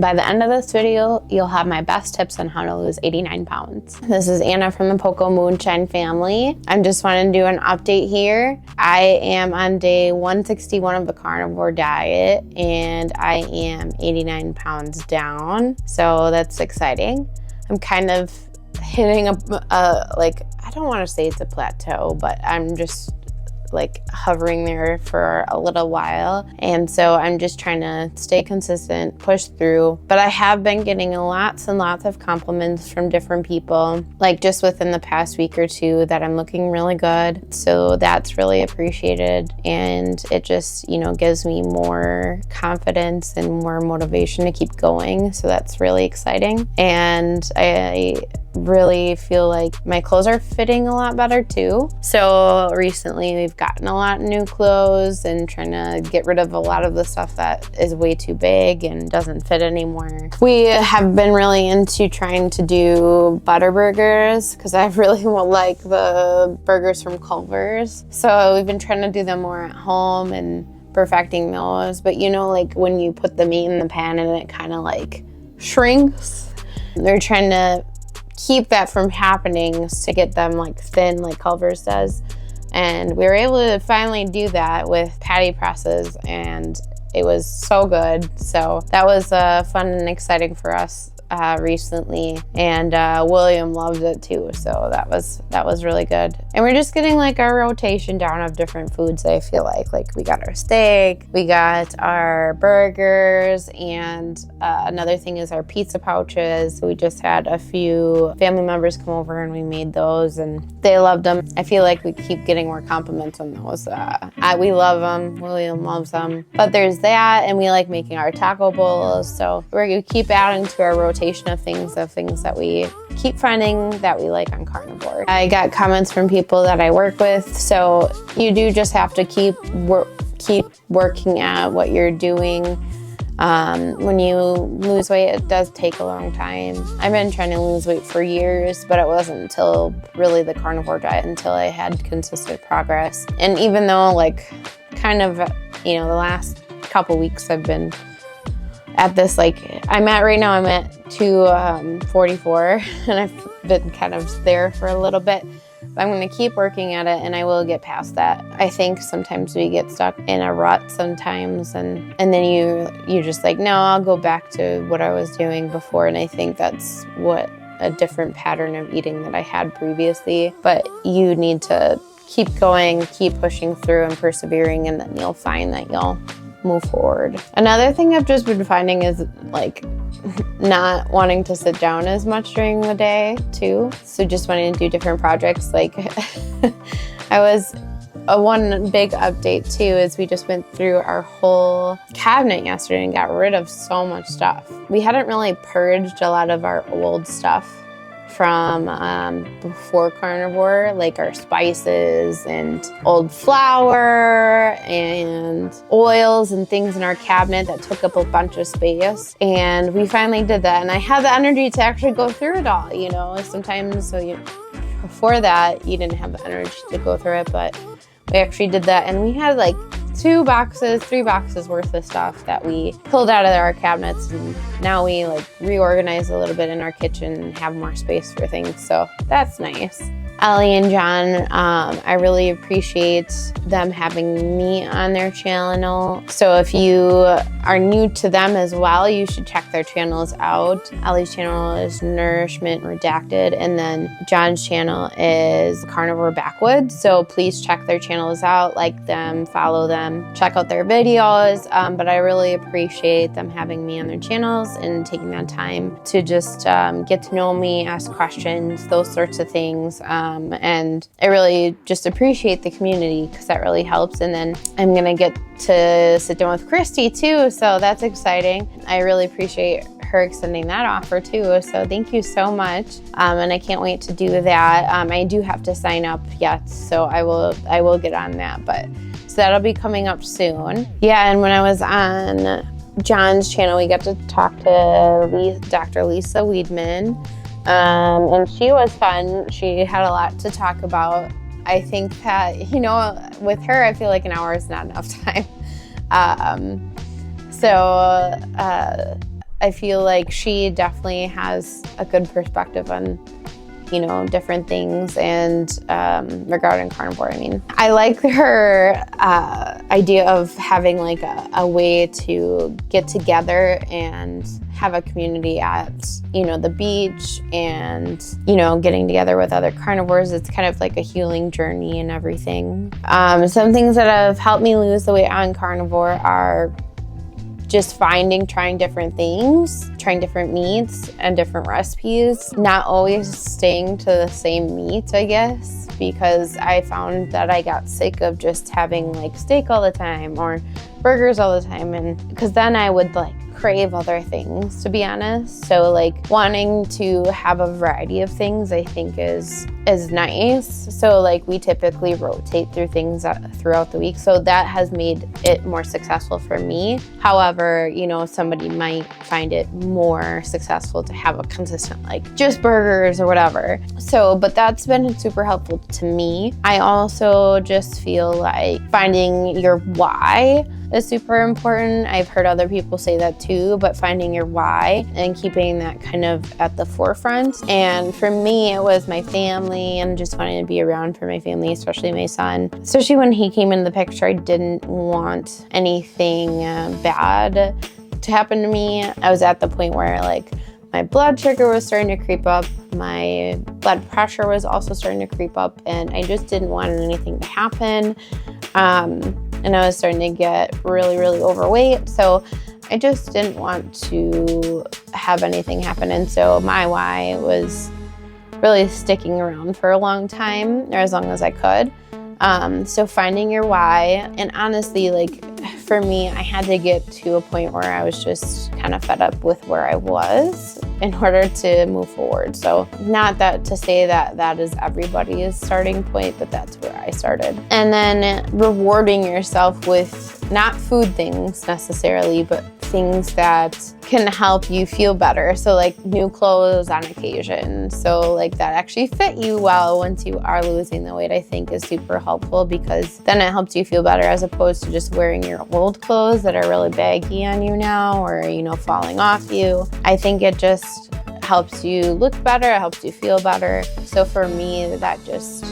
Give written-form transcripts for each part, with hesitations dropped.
By the end of this video, you'll have my best tips on how to lose 89 pounds. This is Anna from the Poko Moonshine family. I just wanted to do an update here. I am on day 161 of the carnivore diet and I am 89 pounds down. So that's exciting. I'm kind of hitting I don't want to say it's a plateau, but I'm just like hovering there for a little while. And so I'm just trying to stay consistent, push through. But I have been getting lots and lots of compliments from different people, like just within the past week or two, that I'm looking really good. So that's really appreciated. And it just, gives me more confidence and more motivation to keep going. So that's really exciting. And I really feel like my clothes are fitting a lot better too. So recently we've gotten a lot of new clothes and trying to get rid of a lot of the stuff that is way too big and doesn't fit anymore. We have been really into trying to do butter burgers because I really like the burgers from Culver's. So we've been trying to do them more at home and perfecting those. But like when you put the meat in the pan and it kind of like shrinks, they're trying to keep that from happening to get them like thin like Culver's does. And we were able to finally do that with patty presses and it was so good. So that was fun and exciting for us recently, and William loved it too, so that was really good. And we're just getting like our rotation down of different foods. I feel like we got our steak, we got our burgers, and another thing is our pizza pouches. We just had a few family members come over and we made those and they loved them. I feel like we keep getting more compliments on those. We love them, William loves them. But there's that, and we like making our taco bowls, so we're gonna keep adding to our rotation of things that we keep finding that we like on Carnivore. I got comments from people that I work with, so you do just have to keep working at what you're doing. When you lose weight, it does take a long time. I've been trying to lose weight for years, but it wasn't until really the carnivore diet until I had consistent progress. And even though the last couple weeks I've been at this, I'm at 244 and I've been kind of there for a little bit. But I'm going to keep working at it and I will get past that. I think sometimes we get stuck in a rut sometimes and then you just no, I'll go back to what I was doing before. And I think that's what a different pattern of eating that I had previously. But you need to keep going, keep pushing through and persevering, and then you'll find that you'll move forward. Another thing I've just been finding is not wanting to sit down as much during the day too. So just wanting to do different projects. One big update too is we just went through our whole cabinet yesterday and got rid of so much stuff. We hadn't really purged a lot of our old stuff from before carnivore, like our spices and old flour and oils and things in our cabinet that took up a bunch of space. And we finally did that, and I had the energy to actually go through it all. Sometimes before that you didn't have the energy to go through it, but we actually did that, and we had 3 boxes worth of stuff that we pulled out of our cabinets, and now we reorganize a little bit in our kitchen and have more space for things, so that's nice. Ellie and John, I really appreciate them having me on their channel. So if you are new to them as well, you should check their channels out. Ellie's channel is Nourishment Redacted, and then John's channel is Carnivore Backwoods. So please check their channels out, like them, follow them, check out their videos. But I really appreciate them having me on their channels and taking that time to just get to know me, ask questions, those sorts of things. And I really just appreciate the community because that really helps. And then I'm gonna get to sit down with Christy too, so that's exciting. I really appreciate her extending that offer too, so thank you so much. And I can't wait to do that. I do have to sign up yet, so I will get on that, but so that'll be coming up soon. Yeah, and when I was on John's channel, we got to talk to Dr. Lisa Weidman. And she was fun. She had a lot to talk about. I think that, with her, I feel like an hour is not enough time. I feel like she definitely has a good perspective on, you know, different things. And regarding carnivore, I mean, I like her idea of having like a way to get together and have a community at, you know, the beach, and, you know, getting together with other carnivores. It's kind of like a healing journey and everything. Some things that have helped me lose the weight on carnivore are just trying different things, trying different meats and different recipes, not always staying to the same meat, I guess, because I found that I got sick of just having like steak all the time or burgers all the time, and because then I would like crave other things, to be honest. So like wanting to have a variety of things, I think is nice. So like we typically rotate through things throughout the week, so that has made it more successful for me. However, you know, somebody might find it more successful to have a consistent like just burgers or whatever. So, but that's been super helpful to me. I also just feel like finding your why is super important. I've heard other people say that too, but finding your why and keeping that kind of at the forefront. And for me, it was my family and just wanting to be around for my family, especially my son. Especially when he came into the picture, I didn't want anything bad to happen to me. I was at the point where like my blood sugar was starting to creep up, my blood pressure was also starting to creep up, and I just didn't want anything to happen. And I was starting to get really, really overweight. So I just didn't want to have anything happen. And so my why was really sticking around for a long time, or as long as I could. So finding your why, and honestly, like for me, I had to get to a point where I was just kind of fed up with where I was in order to move forward. So not that to say that that is everybody's starting point, but that's where I started. And then rewarding yourself with not food things necessarily, but things that can help you feel better. So like new clothes on occasion. So like that actually fit you well once you are losing the weight, I think is super helpful, because then it helps you feel better as opposed to just wearing your old clothes that are really baggy on you now, or, you know, falling off you. I think it just helps you look better, it helps you feel better. So for me, that just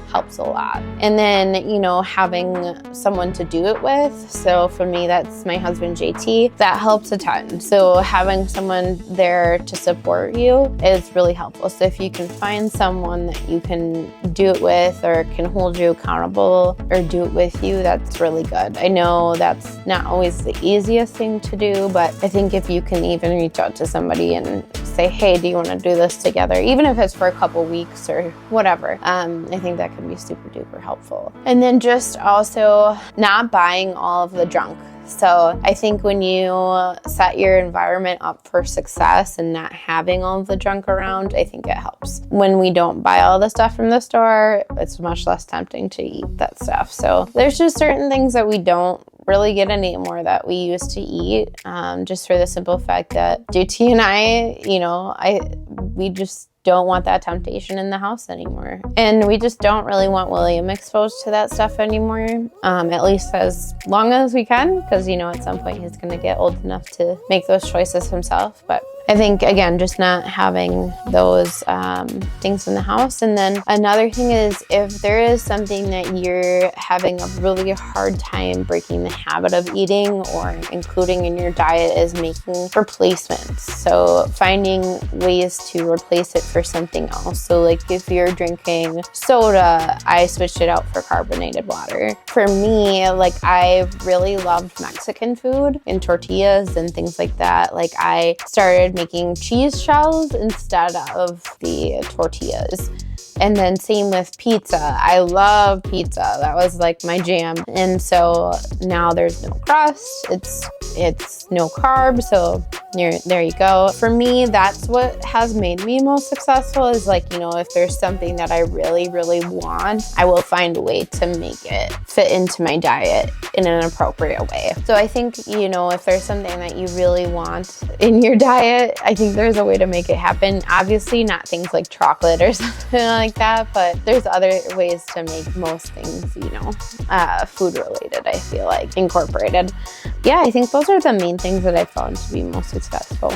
helps a lot. And then, you know, having someone to do it with. So for me, that's my husband, JT. That helps a ton. So having someone there to support you is really helpful. So if you can find someone that you can do it with, or can hold you accountable, or do it with you, that's really good. I know that's not always the easiest thing to do, but I think if you can even reach out to somebody and say, hey, do you want to do this together? Even if it's for a couple weeks or whatever, I think that can be super duper helpful. And then just also not buying all of the junk. So I think when you set your environment up for success and not having all of the junk around, I think it helps. When we don't buy all the stuff from the store, it's much less tempting to eat that stuff. So there's just certain things that we don't really get anymore that we used to eat, just for the simple fact that JT and I, you know, we just don't want that temptation in the house anymore. And we just don't really want William exposed to that stuff anymore, at least as long as we can, because, you know, at some point he's going to get old enough to make those choices himself. But I think, again, just not having those things in the house. And then another thing is, if there is something that you're having a really hard time breaking the habit of eating or including in your diet, is making replacements. So finding ways to replace it for something else. So like if you're drinking soda, I switched it out for carbonated water. For me, like I really loved Mexican food and tortillas and things like that. Like I started making cheese shells instead of the tortillas. And then same with pizza. I love pizza. That was like my jam. And so now there's no crust. It's no carbs. So there you go. For me, that's what has made me most successful, is like, you know, if there's something that I really, really want, I will find a way to make it fit into my diet in an appropriate way. So I think, you know, if there's something that you really want in your diet, I think there's a way to make it happen. Obviously not things like chocolate or something like that, but there's other ways to make most things, you know, food related, I feel like, incorporated. Yeah, I think those are the main things that I found to be most successful.